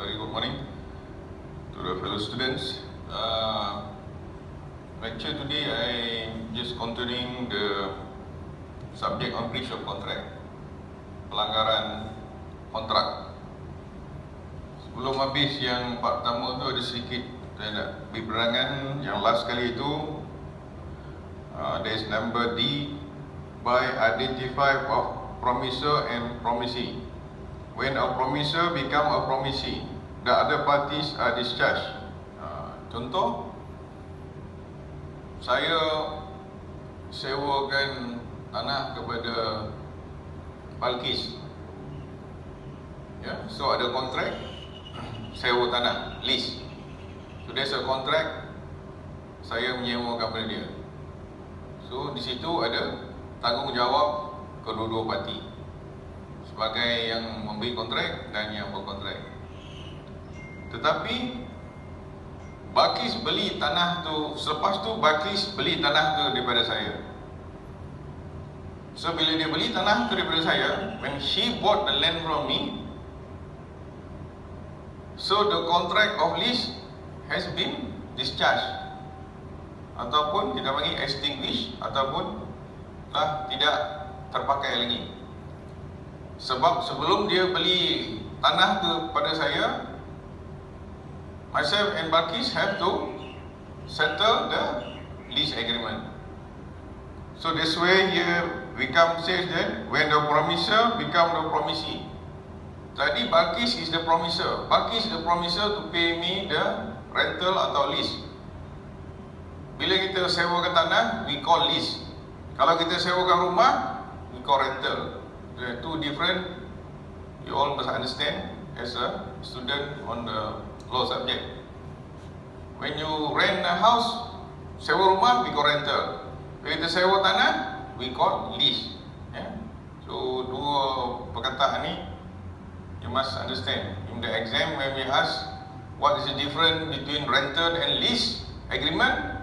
very good morning to the fellow students. Lecture today, I just continuing the subject on breach of contract, pelanggaran kontrak. Sebelum habis yang part pertama tu ada sedikit saya nak beri penerangan. Yang last kali itu there is number D by identify of promisor and promisee. When a promisor become a promisee, the other parties are discharged. Contoh, saya sewakan tanah kepada Balkis. So ada kontrak sewa tanah, lease. So there's a contract, saya menyewakan kepada dia. So di situ ada tanggungjawab kedua-dua parti sebagai yang memberi kontrak dan yang berkontrak. Tetapi Balkis beli tanah tu, selepas tu Balkis beli tanah tu daripada saya. So bila dia beli tanah tu daripada saya, when she bought the land from me, so the contract of lease has been discharged, ataupun kita panggil extinguished, ataupun telah tidak terpakai lagi. Sebab sebelum dia beli tanah tu pada saya, myself and Balkis have to settle the lease agreement. So this way here we come says that when the promisor become the promisee. Tadi Balkis is the promisor. Balkis is the promisor to pay me the rental atau lease. Bila kita sewakan tanah, we call lease. Kalau kita sewakan rumah, we call rental. There are two different, you all must understand as a student on the law subject. When you rent a house, sewa rumah, we call rental. Bila kita sewa tanah, we call lease. So dua perkataan ni you must understand. In the exam when we ask what is the difference between rental and lease agreement,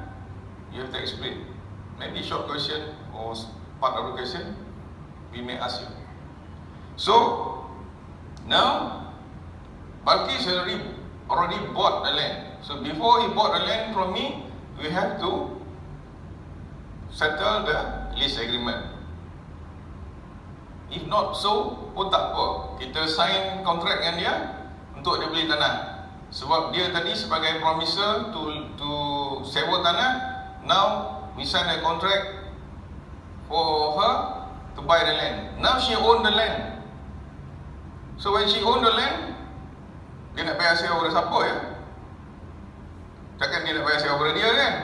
you have to explain. Maybe short question or part of the question we may ask you. So now Balkis already bought the land. So before he bought the land from me, we have to settle the lease agreement. If not so, pun tak apa, kita sign kontrak dengan dia untuk dia beli tanah. Sebab dia tadi sebagai promisor to sewa tanah, now we sign a contract for her to buy the land. Now she own the land. So when she own the land, dia nak bayar sewa pada siapa ya? Takkan dia nak bayar sewa pada dia kan?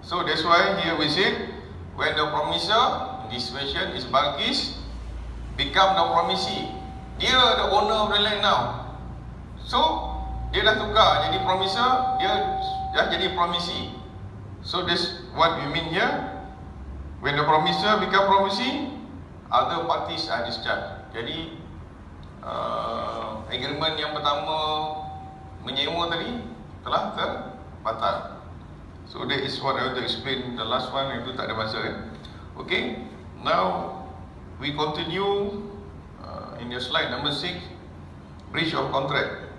So that's why here we say, when the promisor, in this situation is Balkis, become the promisee. Dia the owner of the land now. So dia dah tukar jadi promisor, dia dah jadi promisee. So that's what we mean here. When the promisor become promisee, other parties are discharged. Jadi agreement yang pertama menyewa tadi telah terbatal. So that is what I want to explain. The last one itu tak ada masa kan. Okay, now we continue in your slide number 6, breach of contract.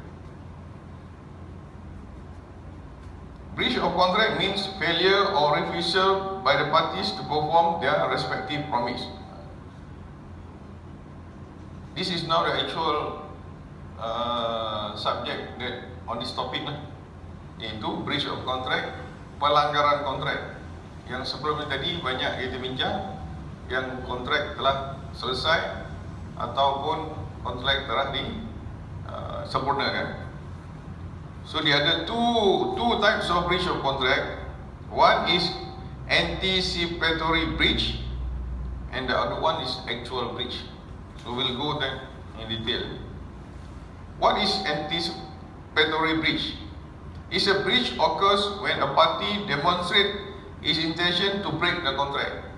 Breach of contract means failure or refusal by the parties to perform their respective promise. This is now the actual subject that on this topic iaitu breach of contract, pelanggaran kontrak. Yang sebelum tadi banyak kita bincang yang kontrak telah selesai ataupun kontrak telah disempurnakan. So there are two types of breach of contract. One is anticipatory breach and the other one is actual breach. So we'll go there in detail. What is anticipatory breach? It's a breach occurs when a party demonstrate its intention to break the contract.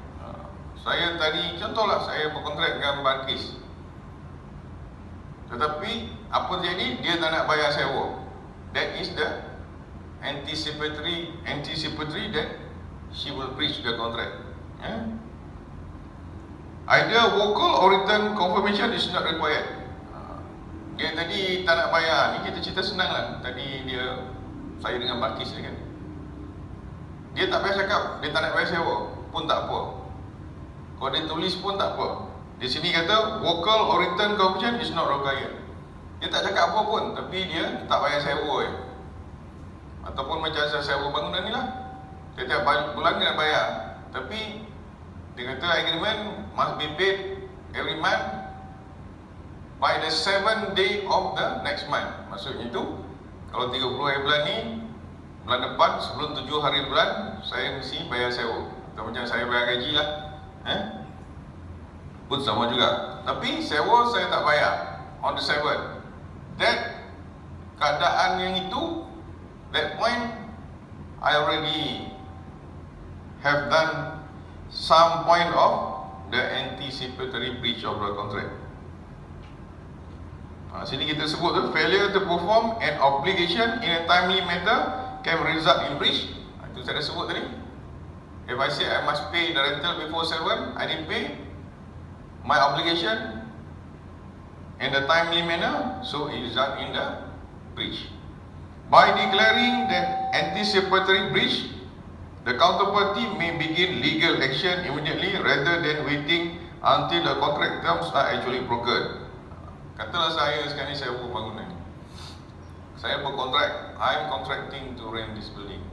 Saya tadi, contohlah saya berkontrak dengan Balkis, tetapi apa terjadi? Dia tak nak bayar sewa. That is the anticipatory that she will breach the contract. Either vocal or written confirmation is not required. dia tadi tak nak bayar. Ni kita cerita senang lah. Tadi saya dengan Balkis ni kan, dia tak payah cakap dia tak nak bayar sewa pun tak apa. Kalau dia tulis pun tak apa. Di sini kata local or return contribution is not required. Dia tak cakap apa pun, tapi dia tak bayar sewa ataupun macam sewa bangunan ni lah, setiap bulan dia nak bayar. Tapi dia kata agreement must be paid every month by the 7th day of the next month. Maksudnya itu, kalau 30 hari bulan ni, bulan depan sebelum 7 hari bulan saya mesti bayar sewa. Atau macam saya bayar gaji lah, pun sama juga. Tapi sewa saya tak bayar on the 7th. That keadaan yang itu, that point I already have done some point of the anticipatory breach of the contract. Sini kita sebut tu, failure to perform an obligation in a timely manner can result in breach. Itu saya dah sebut tadi. If I say I must pay the rental before 7, I didn't pay my obligation in the timely manner, so it result in the breach. By declaring that anticipatory breach, the counterparty may begin legal action immediately rather than waiting until the contract terms are actually broken. Katalah saya sekarang ni saya buat bangunan ni, saya berkontrak, I'm contracting to rent this building,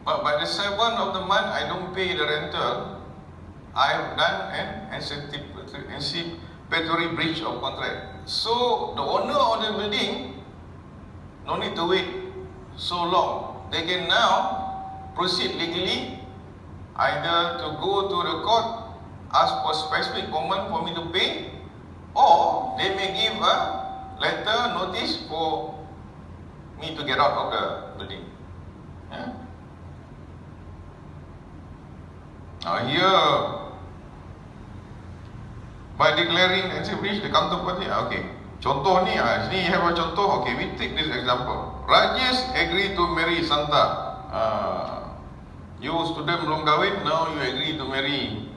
but by the 7th of the month I don't pay the rental, I have done an anticipatory breach of contract. So the owner of the building no need to wait so long. They can now proceed legally, either to go to the court, ask for specific moment for me to pay, or they may give a letter notice for me to get out of the building. Here, by declaring anticipatory breach, the counterparty, okay. Contoh ni, sini have a contoh. Okay, we take this example. Rajesh agree to marry Santa. You student belum kahwin, now you agree to marry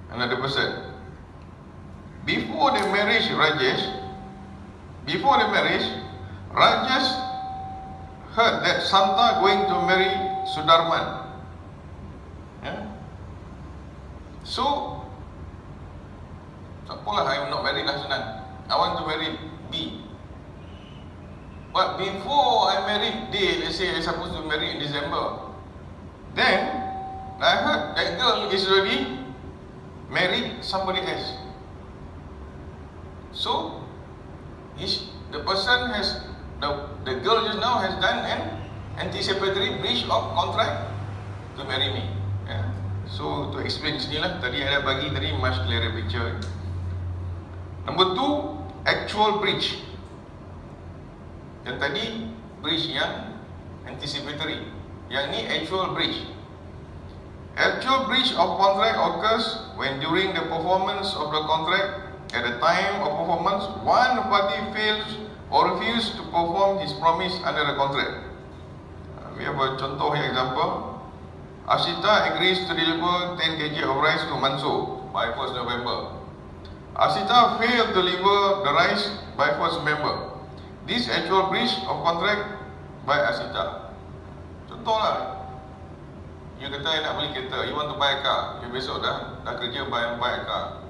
another person. Before the marriage, Rajesh heard that Santa going to marry Sudarman. So, apalah, I am not married lah, senang. I want to marry B. But before I married D, let's say I supposed to marry in December, then I heard that girl is already married somebody else. So the person has, the girl just now has done an anticipatory breach of contract to marry me. So to explain sini lah, tadi ada bagi tadi much clearer picture. Number 2, actual breach. Yang tadi breach yang anticipatory, yang ni actual breach. Actual breach of contract occurs when during the performance of the contract, at the time of performance, one party fails or refuses to perform his promise under the contract. We have a contoh example. Ashita agrees to deliver 10 kg of rice to Mansur by 1st November. Ashita failed to deliver the rice by 1st November. This actual breach of contract by Ashita. Contoh lah, you kata nak beli kereta, you want to buy a car, you besok dah kerja buy a car.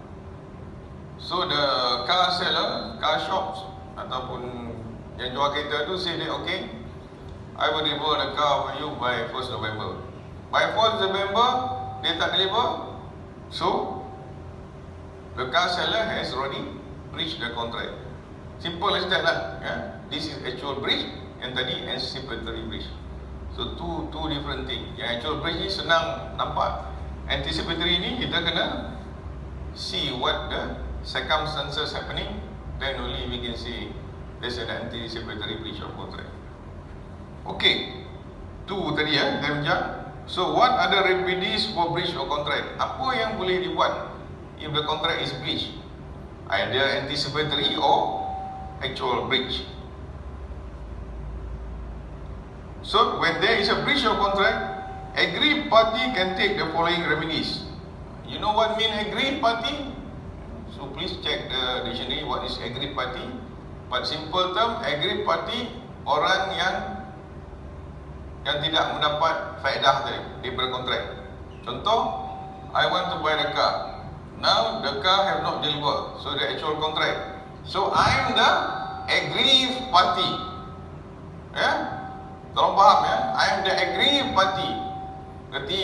So the car seller, car shops ataupun yang jual kereta tu say that okay, I will deliver the car for you by 1st November. By 1st November, dia tak deliver, so the car seller has already breached the contract. Simple as that lah. This is actual breach, yang tadi anticipatory breach. So two different thing. Yang actual breach ni senang nampak. Anticipatory ni kita kena see what the circumstances happening, then only we can see there's an anticipatory breach of contract. Okay, tu tadi Demja. So what are the remedies for breach of contract? Apa yang boleh dibuat if the contract is breached? Either anticipatory or actual breach. So when there is a breach of contract, aggrieved party can take the following remedies. You know what mean aggrieved party? So please check the dictionary, what is aggrieved party. But simple term, aggrieved party orang yang tidak mendapat faedah daripada kontrak. Contoh, I want to buy the car. Now the car have not delivered, so the actual contract. So I am the aggrieved party. Tolong faham ya. I am the aggrieved party. Berarti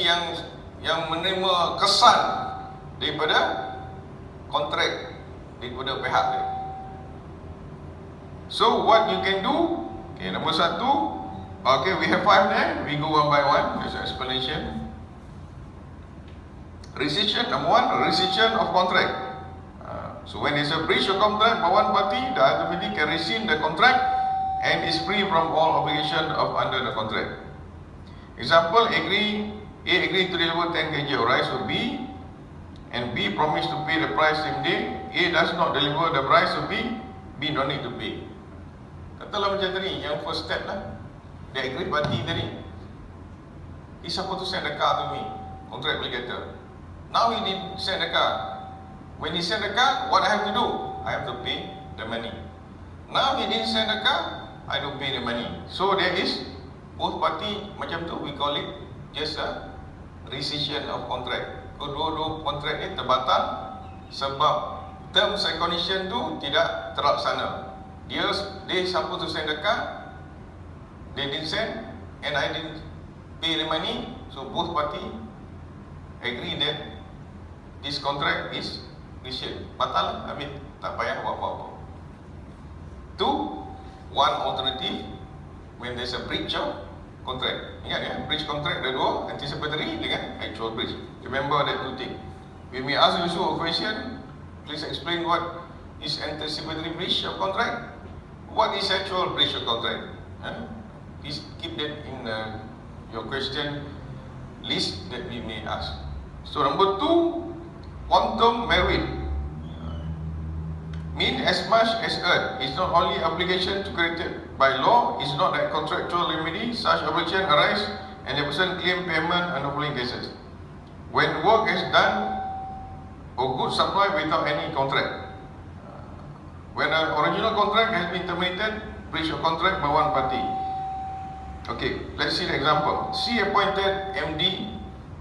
yang menerima kesan daripada kontrak daripada pihak dia. So what you can do? Okay, nombor 1. Okay, we have 5 there. We go one by one. There's an explanation. Rescission, number 1, rescission of contract. So when there's a breach of contract by one party, the other party can rescind the contract and is free from all obligation of under the contract. Example, A agree to deliver 10 kg of rice to B, and B promised to pay the price same day. A does not deliver the price to B, B don't need to pay. Katalah macam tadi, yang first step lah, the agreed party tadi, he's supposed to send the car to me, contract obligator. Now he didn't send the car. When he send the car, what I have to do? I have to pay the money. Now he didn't send the car, I don't pay the money. So there is both party macam tu, we call it just a rescission of contract. Kedua-dua kontrak ni terbatal sebab terms and condition tu tidak terlaksana. They supposed to send the car, they didn't send, and I didn't pay the money. So both party agree that this contract is rescission. Batal, habis, tak payah buat apa-apa. 2. One alternative, when there's a breach of contract. Ingat ya, breach contract ada dua, anticipatory dengan actual breach. Remember that two things. When we ask you a question, please explain what is anticipatory breach of contract. What is actual breach of contract? Please keep that in your question list that we may ask. So number 2, quantum merit. Mean as much as earned. It's not only obligation to created by law, it's not that contractual remedy. Such obligation arise and the person claim payment on the following cases. When work is done or goods supplied without any contract. When an original contract has been terminated, breach of contract by one party. Okay, let's see the example. C appointed MD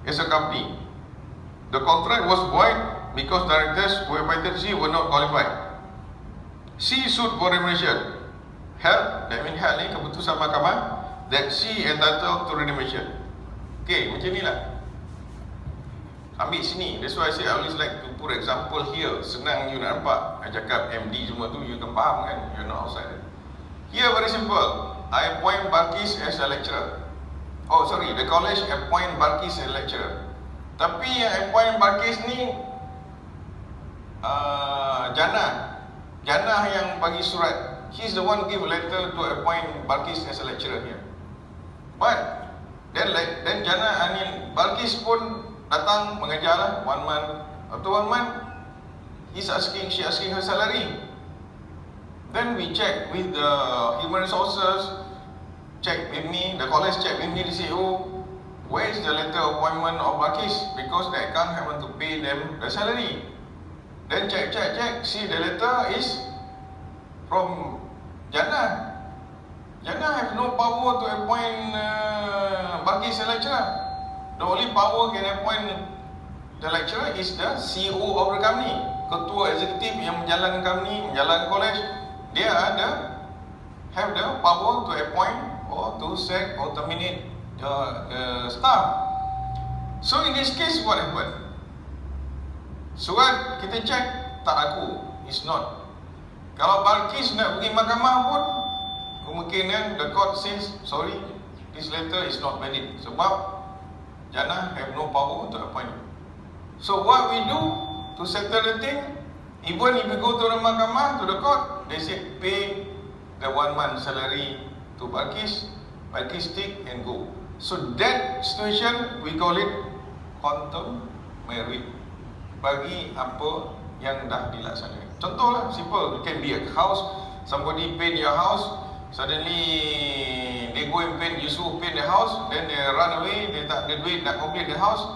as a company. The contract was void because directors who appointed C were not qualified. C sued for remuneration. Held, that means held ni keputusan mahkamah that C entitled to remuneration. Okay, macam ni lah. Ambil sini. That's why I say I always like to put example here. Senang you nak nampak. I cakap MD semua tu, you can faham kan? You're not outside. Here very simple. I appoint Balkis as a lecturer. Oh sorry, the college appoint Balkis as a lecturer. Tapi yang appoint Balkis ni Jannah yang bagi surat. He's the one who give a letter to appoint Balkis as a lecturer here. But then Jannah ni Balkis pun datang mengajar lah 1 month. After 1 month, she asking her salary. Then we check with the human resources, check with me, the college check with me, they say, oh, where is the letter appointment of Balkis? Because they can't have to pay them the salary. Then check, see the letter is from Jannah. Jannah have no power to appoint Balkis as a lecturer. The only power can appoint the lecturer is the CEO of the company. Ketua eksekutif yang menjalankan company, menjalankan college, dia have the power to appoint or to sack or terminate the staff. So in this case, what happened? Surat kita check, tak laku. It's not. Kalau Balkis nak pergi mahkamah pun, kemungkinan the court says, sorry, this letter is not valid. Sebab Jannah have no power to appoint. So what we do to settle the thing, even if we go to the mahkamah, to the court, they say pay the 1 month salary to Balkis, Balkis take and go. So that situation we call it quantum merit. Bagi apa yang dah dilaksanakan. Contohlah, simple, it can be a house, somebody paint your house, suddenly they go and paint, you suruh paint the house, then they run away, they tak ada duit nak complete the house.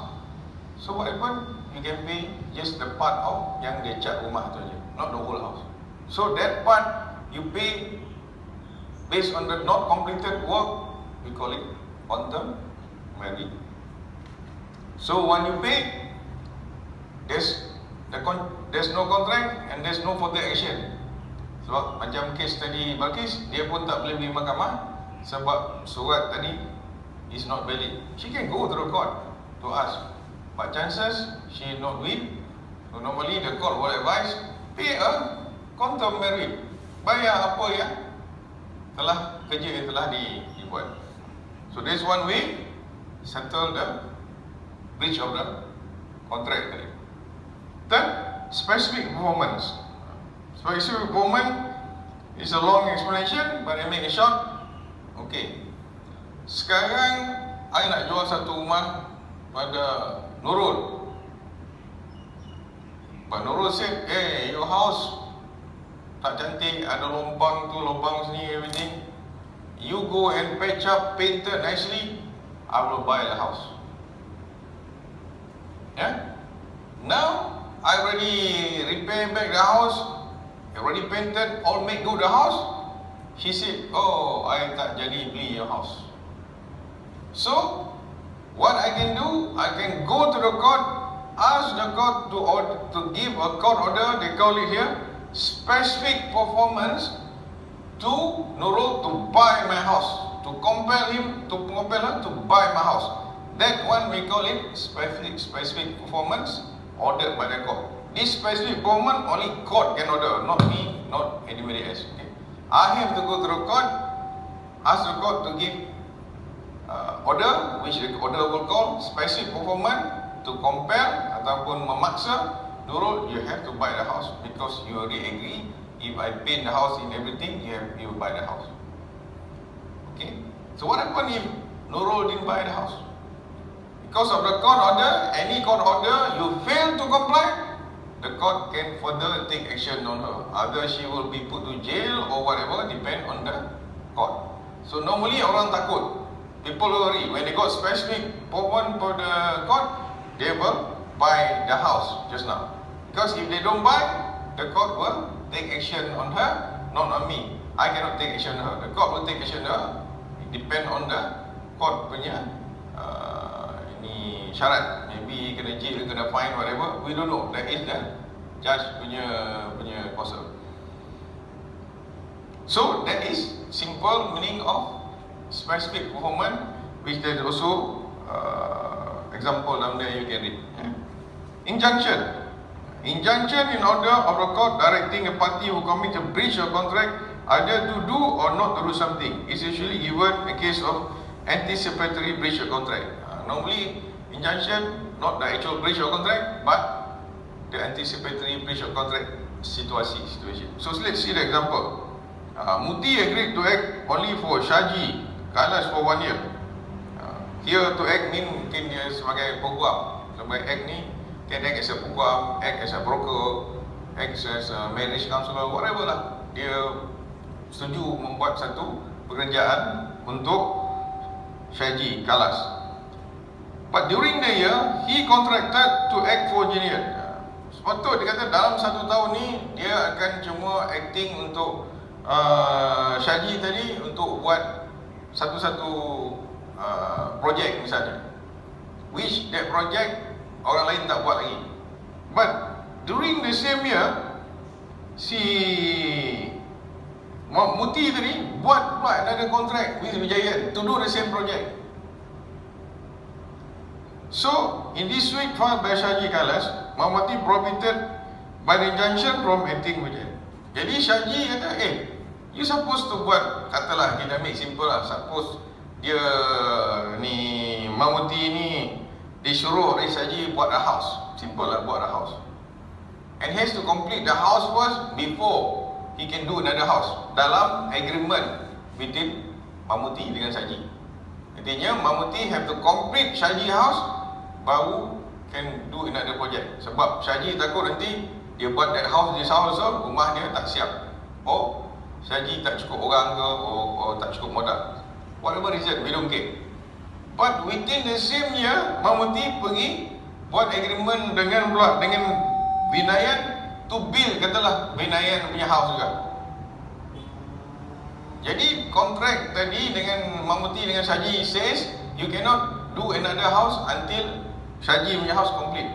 So what happen? You can pay just the part of yang dia cat rumah tu je, not the whole house. So that part you pay based on the not completed work, we call it quantum merit. So when you pay, there's no contract and there's no further action. Sebab macam kes tadi Balqis, dia pun tak boleh pergi mahkamah sebab surat tadi is not valid. She can go to the court to ask, but chances she not win. So normally the court will advise, pay a quantum merit, bayar apa yang telah kerja yang telah dibuat. So there's one way settle the breach of the contract tadi. Third, specific performance. Specific performance is a long explanation, but I make it short. Okay. Sekarang I nak jual satu rumah pada Nurul. But Nurul said, hey, your house tak cantik, ada lubang tu, lubang sini, everything. You go and patch up, paint it nicely, I will buy the house. Yeah? Now, I already repair back the house, already painted, all make good the house. She said, oh, I tak jadi beli your house. So, what I can do, I can go to the court, ask the court to give a court order, they call it here, specific performance to Nurul to buy my house, to compel her to buy my house. That one we call it specific performance ordered by the court. This specific performance only court can order, not me, not anybody else. Okay? I have to go to the court, ask the court to give order, which the order will call specific performance, to compel ataupun memaksa Nurul, you have to buy the house because you already agree. If I paint the house in everything, you buy the house. Okay. So what happened if Nurul didn't buy the house? Because of the court order, any court order, you fail to comply, the court can further take action on her. Either she will be put to jail or whatever, depend on the court. So normally orang takut. People worry when they got specific performance for the court, they will buy the house just now. Because if they don't buy, the court will take action on her, not on me. I cannot take action on her. The court will take action on her. It depend on the court punya ini syarat. Maybe kena jail, kena fine, whatever. We don't know. That is the judge punya kuasa. So that is simple meaning of specific performance, which there is also example down there you can read. Injunction. Injunction in order of the court directing a party who commits a breach of contract either to do or not to do something. It's usually given in case of anticipatory breach of contract. Normally, injunction, not the actual breach of contract, but the anticipatory breach of contract situation. So let's see the example. Muti agreed to act only for Shaji Kailash for 1 year. Here to act mean mungkin dia sebagai peguam. Sebagai act ni can act as a peguam, act as a broker, act as a marriage counselor, whatever lah. Dia setuju membuat satu pekerjaan untuk Shaji Kailash. But during the year, he contracted to act for Juliet. Sepatut dia kata dalam 1 tahun ni dia akan cuma acting untuk Shaji tadi untuk buat satu-satu projek misalnya, which that project orang lain tak buat lagi. But during the same year, si Muti tadi buat pula another contract with Vijayan to do the same project. So in this suit filed by Shaji Kailash, Muti prohibited by the injunction from acting with it. Jadi Shaji kata, you supposed to buat, katalah kita make simple lah, suppose dia ni Muti ni disuruh oleh Shaji buat a house, simple lah, buat a house, and he has to complete the house first before he can do another house dalam agreement between Muti dengan Shaji. Artinya Muti have to complete Shaji house baru can do another project. Sebab Shaji takut nanti dia buat that house, this house also, rumah dia tak siap, Shaji tak cukup orang ke, or tak cukup modal, whatever reason, we don't care. But within the same year, Muti pergi buat agreement dengan Vinayan to build, katalah Vinayan punya house juga. Jadi kontrak tadi dengan Mamuti dengan Shaji says you cannot do another house until Shaji punya house complete.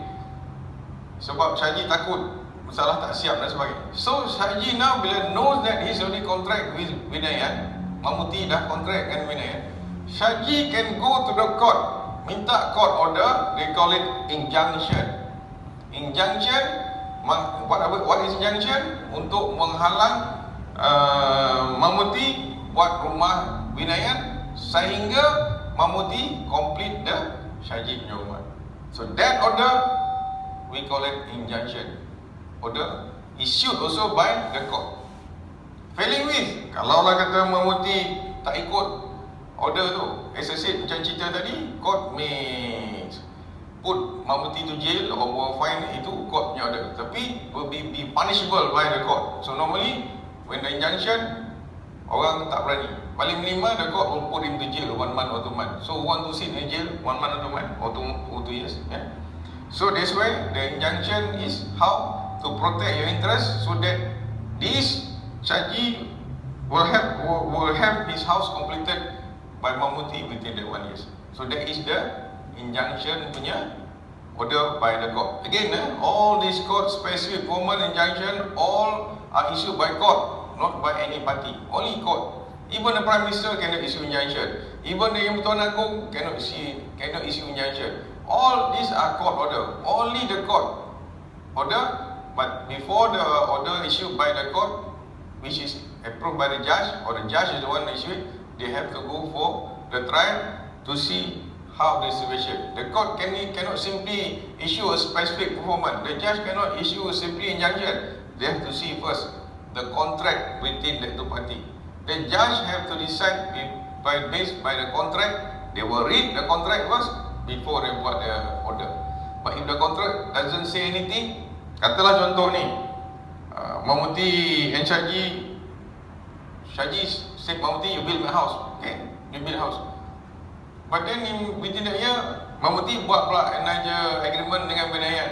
Sebab Shaji takut masalah tak siap dan sebagainya. So Shaji now bila knows that he's already contract with Vinayan, Mamuti dah contract dengan Vinayan, Shaji can go to the court, minta court order, they call it injunction. Injunction, what is injunction? Untuk menghalang Mamuti buat rumah Vinayan sehingga Mamuti complete the Shaji punya rumah. So that order we call it injunction. Order issued also by the court. Failing with, kalaulah kata Mamuti tak ikut order tu, as I said macam cerita tadi, court may put Mamuti to jail or fine, itu court punya order, tapi will be punishable by the court. So normally when the injunction, orang tak berani. Paling minima the court will put him to jail 1 month or 2 months. So want to sit in jail 1 month or 2 months or 2 years. Yeah? So that's why the injunction is how to protect your interest, so that this Shaji will have his house completed by Mamuti within the 1 year. So that is the injunction punya order by the court. Again, all these court specific formal injunction all are issued by court, not by any party. Only court. Even the Prime Minister cannot issue injunction. Even the Yang Pertuan Agong cannot issue injunction. All these are court order. Only the court order. But before the order issued by the court, which is approved by the judge, or the judge is the one issued, they have to go for the trial to see how the situation. The court cannot simply issue a specific performance. The judge cannot issue a simply injunction. They have to see first the contract within the two party. The judge have to decide based by the contract. They will read the contract first before they buat the order. But if the contract doesn't say anything, katalah contoh ni, Mamuti and Shaji said, Mamuti, you build my house. Okay, you build a house. But then within the year, Mamuti buat pula another agreement dengan Vinayan.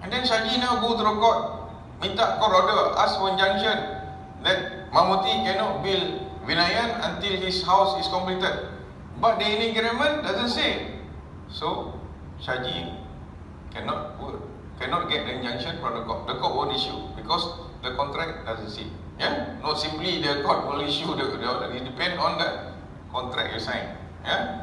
And then Shaji now go to the court, minta court order, ask for injunction that Mamuti cannot build Vinayan until his house is completed. But the agreement doesn't say. So Shaji cannot get the injunction from the court. The court won't issue because the contract doesn't say. Yeah, not simply the court will issue the order. It depends on the contract you sign. Yeah,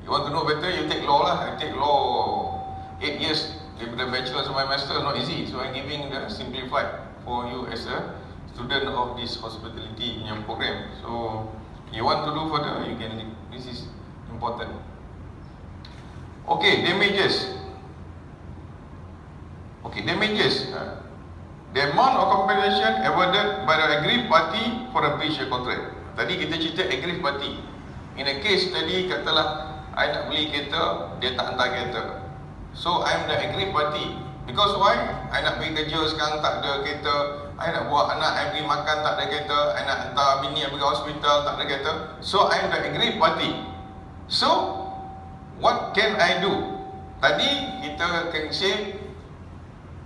you want to know better, you take law lah. I take law 8 years. The bachelor's or my master is not easy. So I'm giving the simplified for you as a student of this hospitality program. So you want to do further, you can. This is important. Okay, damages. Okay, damages. The amount of compensation awarded by the aggrieved party for a breach of contract. Tadi kita cerita aggrieved party. In a case tadi katalah I nak beli kereta, dia tak hantar kereta. So I am the aggrieved party. Because why? I nak pergi kerja sekarang tak ada kereta. I nak buat anak I pergi makan tak ada kereta. I nak hantar bini I pergi hospital tak ada kereta. So I am the aggrieved party. So what can I do? Tadi kita can say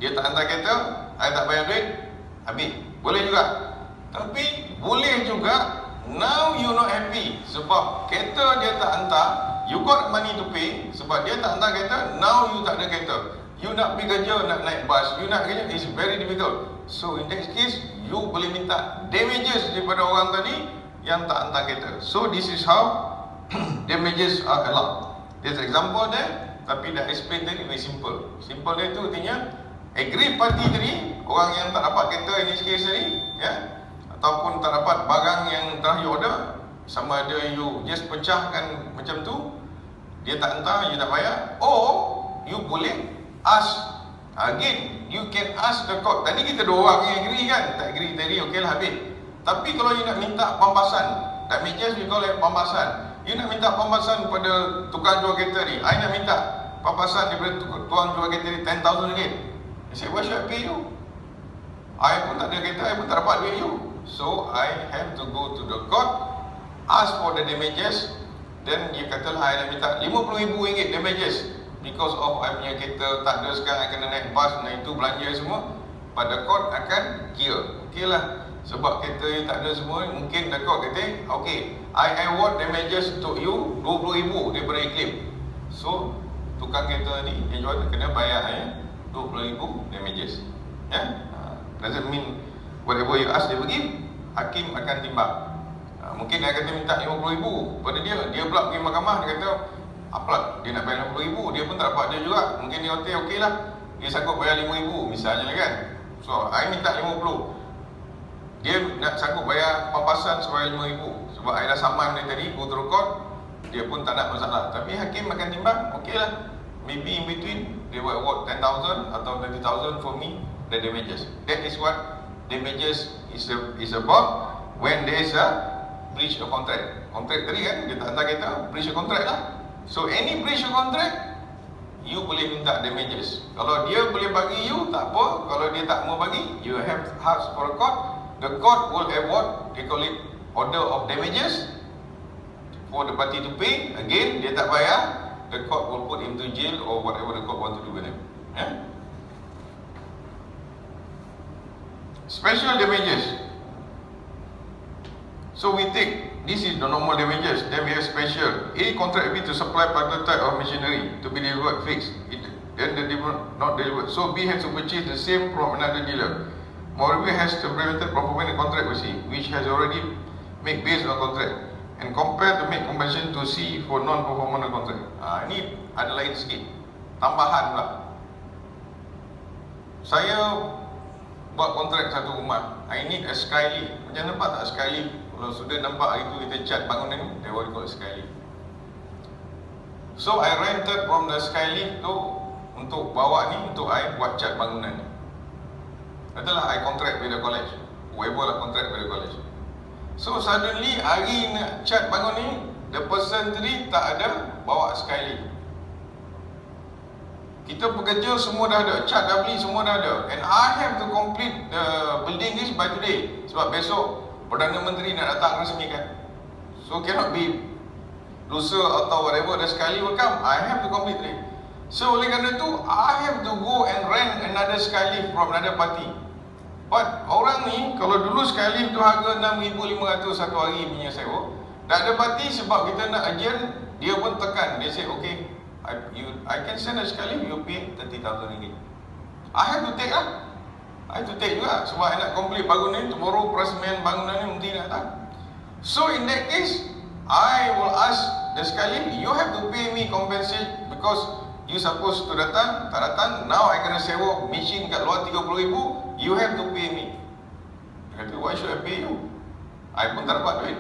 dia tak hantar kereta, I tak bayar duit, habis. Boleh juga. Tapi boleh juga, now you not happy sebab kereta dia tak hantar, you got money to pay, sebab dia tak hantar kereta, now you tak ada kereta. You nak pergi kerja, nak naik bus, you nak kerja, it's very difficult. So in that case, you boleh minta damages daripada orang tadi yang tak hantar kereta. So this is how damages are allowed. There's example there, tapi dah explain tadi very simple. Simple dia tu artinya aggrieved party tadi, orang yang tak dapat kereta in this case tadi, ya, ataupun tak dapat barang yang telah you order, sama ada you just pecahkan macam tu, dia tak hantar, you tak bayar, or you boleh ask again. You can ask the court. Tadi kita dua orang yang agree kan, tak agree tadi, okey lah habis. Tapi kalau you nak minta pampasan, damages we call it pampasan. You nak minta pampasan pada tukang jual kereta ni, I nak minta pampasan daripada tukang jual kereta ni 10,000 ringgit. He said, why should I pay you? I pun tak ada kereta, I pun tak dapat duit you. So I have to go to the court, ask for the damages. Then dia katalah I nak minta 50,000 ringgit damages because of I punya kereta tak ada sekarang, I kena naik bus, naik itu belanja semua. But the court akan kira, okay lah, Sebab kereta you tak ada semua, mungkin the court kata, okay, I award damages untuk you 20,000 daripada claim. So tukang kereta ni yang jual kena bayar 20,000 damages. Doesn't mean whatever you ask dia bagi, hakim akan timbang. Mungkin dia kata minta 50,000 pada dia pula pergi mahkamah, dia kata apalah dia nak bayar 50,000, dia pun tak dapat dia juga. Mungkin dia kata okey lah, dia sanggup bayar 5,000 misalnya kan. So I minta 50, dia nak sanggup bayar pampasan sebanyak 5,000 sebab I dah saman dia tadi, go to the court, dia pun tak nak masalah. Tapi hakim akan timbang, okey lah, maybe in between they will award 10,000 atau 20,000 for me the damages. That is what damages is about when there is a breach of contract. Contract tadi kan, dia tak hantar kereta, breach of contract lah. So any breach of contract, you boleh minta damages. Kalau dia boleh bagi you, tak apa. Kalau dia tak mau bagi, you have to ask for a court. The court will award, they call it order of damages for the party to pay. Again, dia tak bayar, the court will put him to jail or whatever the court want to do with him. Special damages. So we take, this is the normal damages, then we have special. A contract B to supply particular type of machinery to be delivered fixed, then the delivery not delivered. So B has to purchase the same from another dealer. Moreover, has to implement performing the contract with C, which has already made based on contract, and compare to make compensation to C for non-performance of contract. Ini ada lain sikit, tambahan pula. Saya buat kontrak satu rumah, I need a skylift. Macam nampak tak skylift? Kalau sudah nampak hari tu kita cat bangunan ni, they will call skylift. So I rented from the skylift tu untuk bawa ni, untuk I buat cat bangunan ni. Katalah I contract with the college, whoever lah contract with the college. So suddenly hari nak cat bangun ni, the person tadi tak ada bawa skylift. Kita bekerja semua dah ada, cat dah beli semua dah ada, and I have to complete the building this by today. Sebab besok Perdana Menteri nak datang resmikan. So cannot be lusa atau whatever, the skylift will come, I have to complete it. So oleh kerana tu, I have to go and rent another skylift from another party. But orang ni, kalau dulu skylift tu harga 6,500 satu hari punya sewa, tak ada parti sebab kita nak urgent, dia pun tekan, dia say okay, I can send a skylift, you pay 30,000 ringgit. I have to take lah, I have to take juga sebab I nak complete bangunan ni, tomorrow perasmian bangunan ni mesti nak datang. So in that case, I will ask the skylift, you have to pay me compensation because you supposed to datang, tak datang. Now I kena sewa machine kat luar 30,000, you have to pay me. Dia kata, why should I pay you? I pun tak dapat duit.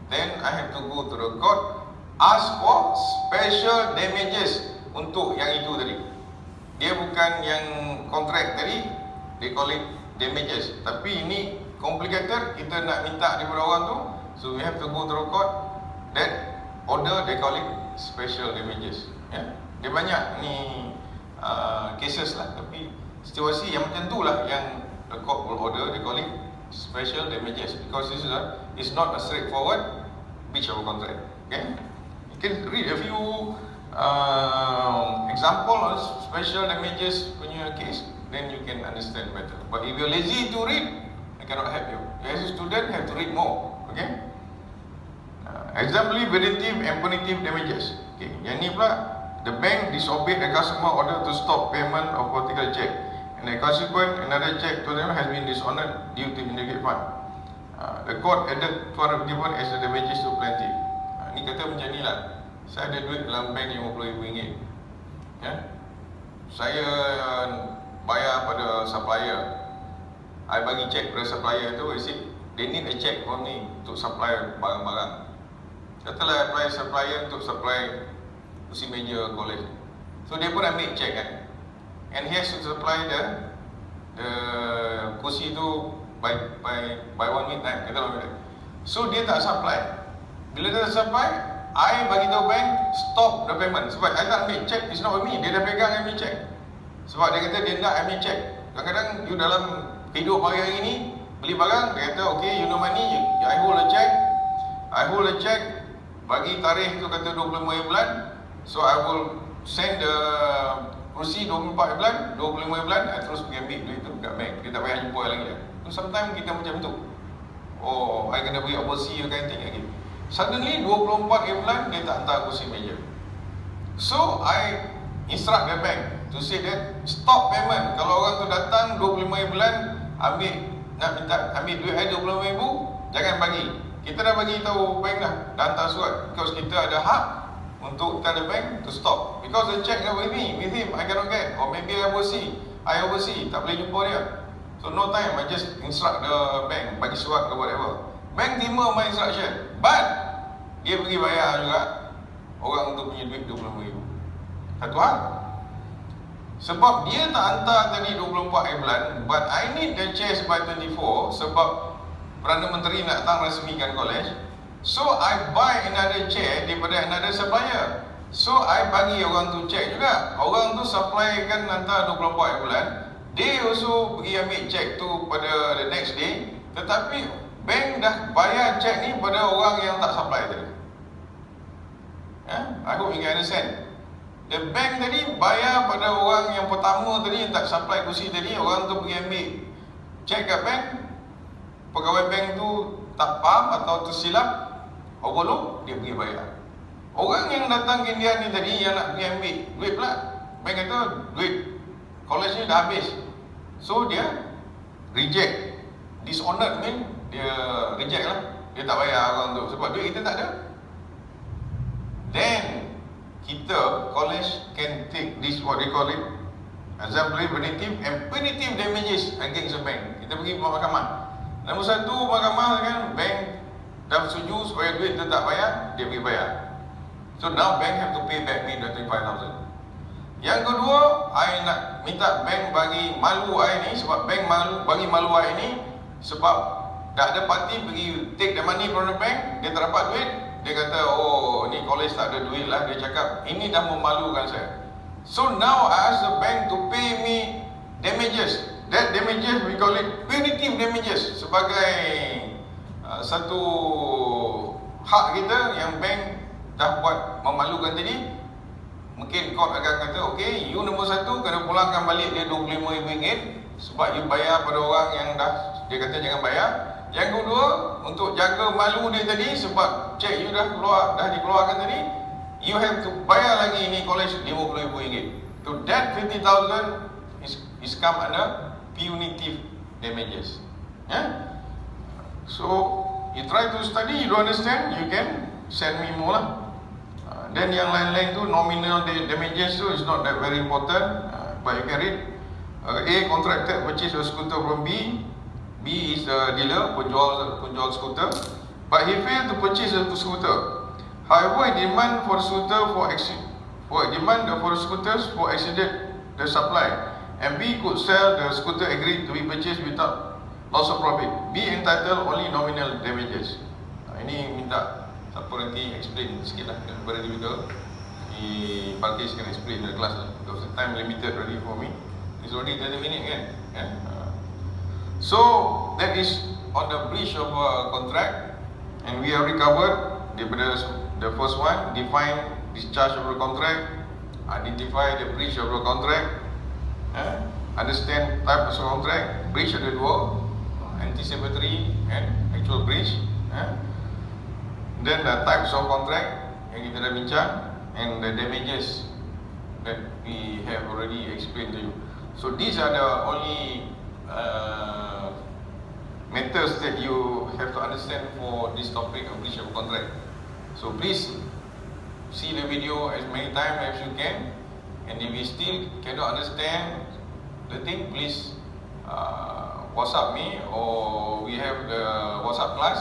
Then I have to go to the court, ask for special damages untuk yang itu tadi. Dia bukan yang kontrak tadi, they call it damages. Tapi ini complicated, kita nak minta daripada orang tu, so we have to go to the court. That order, they call it special damages. Dia banyak ni cases lah, tapi situasi yang macam tu lah yang the court will order, they call it special damages, because this is it's not a straightforward breach of contract. Okay, you can read a few example of special damages punya case, then you can understand better. But if you're lazy to read, I cannot help you. As a student, have to read more. Okay. Example, punitive and punitive damages. Okay, yang ni pula, the bank disobeyed the customer order to stop payment of particular check, and the consequent another check to them has been dishonored due to indicate fund. The court added 250 as the damages to plaintiff. Ni kata macam ni lah, saya ada duit dalam bank RM50,000. Saya bayar pada supplier, I bagi check pada supplier tu, I say they need a check from me untuk supply barang-barang. Katalah apply supplier untuk supply kursi meja college, so dia pun ambil check kan, and he has to supply the kursi tu by 1 week time, kata lah. So dia tak supply, bila dia tak supply, I bagi tahu bank stop the payment, sebab I tak ambil check, it's not with me, dia dah pegang ambil check. Sebab dia kata dia nak ambil check. Kadang-kadang you dalam hidup hari-hari ni beli barang, dia kata okay, you know money, I hold a check, bagi tarikh tu kata 25 bulan, so I will send the kursi 24 bulan, 25 bulan, I terus pergi ambil duit tu kat bank, dia tak payah jumpa lagi. So sometimes kita macam tu, oh I kena pergi overseas kind thing lagi. Suddenly 24 bulan dia tak hantar kursi meja. So I instruct the bank to say that stop payment. Kalau orang tu datang 25 bulan nak ambil duit I 25,000, jangan bagi. Kita dah bagi tahu bank dah hantar surat, because kita ada hak untuk tell the bank to stop, because the check not with him I cannot get, or maybe I oversee, tak boleh jumpa dia. So no time, I just instruct the bank, bagi surat ke whatever. Bank terima my instruction, but dia pergi bayar juga orang tu punya duit 25,000. Satu hal, sebab dia tak hantar tadi 24 bulan, but I need the checks by 24, sebab Perdana Menteri nak datang rasmikan college. So I buy another check daripada another supplier. So I bagi orang tu check juga. Orang tu supply kan hantar 24 bulan, dia also pergi ambil check tu pada the next day. Tetapi bank dah bayar check ni pada orang yang tak supply tadi. I hope you can understand. The bank tadi bayar pada orang yang pertama tadi yang tak supply kursi tadi. Orang tu pergi ambil check kat bank, pegawai bank tu tak faham atau tersilap, overload, dia pergi bayar. Orang yang datang ke India ni tadi yang nak pergi ambil duit pula, bank kata duit college ni dah habis. So dia reject. Dishonored mean dia reject lah, dia tak bayar orang tu sebab duit kita tak ada. Then kita college can take this, what they call it, exemplary, punitive and punitive damages against the bank. Kita pergi mahkamah. Nombor satu, mahkamah kan, bank dah setuju supaya duit dia tak bayar, dia pergi bayar. So now bank have to pay back me the 25,000. Yang kedua, I nak minta bank bagi malu I ni, sebab bank bagi malu I ni sebab dah ada parti pergi take the money from the bank, dia tak dapat duit, dia kata oh ni college tak ada duit lah, dia cakap ini dah memalukan saya. So now I ask the bank to pay me damages. That damages we call it punitive damages, sebagai satu hak kita yang bank dah buat memalukan tadi. Mungkin court akan kata okay, you nombor satu kena pulangkan balik dia RM25,000 sebab you bayar pada orang yang dah dia kata jangan bayar. Yang kedua, untuk jaga malu dia tadi sebab cek you dah dikeluarkan tadi, you have to bayar lagi ni college RM50,000. So that 50,000 is come under punitive damages. So you try to study, you don't understand, you can send me more lah. Then yang lain-lain tu nominal damages tu is not that very important, but you can read. A, contracted purchase a scooter from B. B is a dealer, penjual scooter, but he failed to purchase a scooter. However, he demand for scooters for exceeded the supply, and B could sell the scooter agreed to be purchased without loss of profit. B entitled only nominal damages. Ini minta siapa nanti explain sikit lah, very difficult. Balkis can explain in the class lah, because the time limited already for me. It's already 30 minutes kan. So that is on the breach of contract, and we have recovered the first one, define discharge of the contract, identify the breach of the contract, understand types of contract, breach ada dua, anticipatory and actual breach, then the types of contract yang kita dah bincang, and the damages that we have already explained to you. So these are the only matters that you have to understand for this topic of breach of contract. So please see the video as many times as you can, and if you still cannot understand the thing, please WhatsApp me, or we have the WhatsApp class.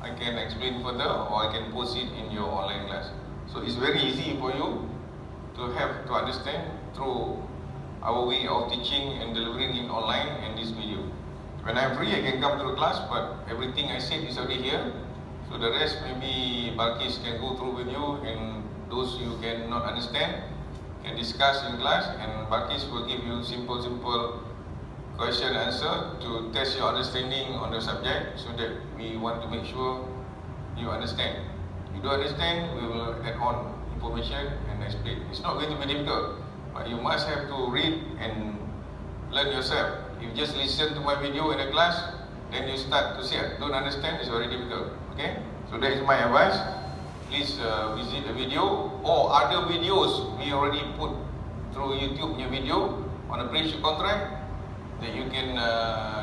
I can explain further, or I can post it in your online class. So it's very easy for you to understand through our way of teaching and delivering it online and this video. When I'm free, I can come to the class, but everything I said is already here. So the rest maybe Balkis can go through with you, and those you cannot understand can discuss in class, and Balkis will give you simple question and answer to test your understanding on the subject, so that we want to make sure you understand. If you don't understand, we will add on information and explain. It's not going to be difficult, but you must have to read and learn yourself. If you just listen to my video in the class, then you start to see, don't understand, it's very difficult. Okay, so that is my advice. Please visit the video or other videos we already put through YouTube new video on a breach of contract that you can,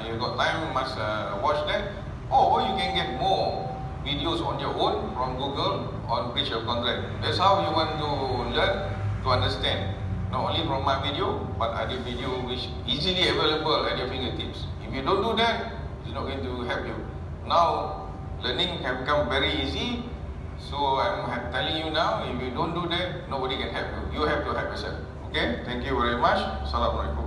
you got time, must watch that, or you can get more videos on your own from Google on breach of contract. That's how you want to learn, to understand, not only from my video but other video which easily available at your fingertips. If you don't do that, it's not going to help you. Now learning have become very easy, so I'm telling you now, if you don't do that, nobody can help you. You have to help yourself. Okay, thank you very much. Assalamualaikum.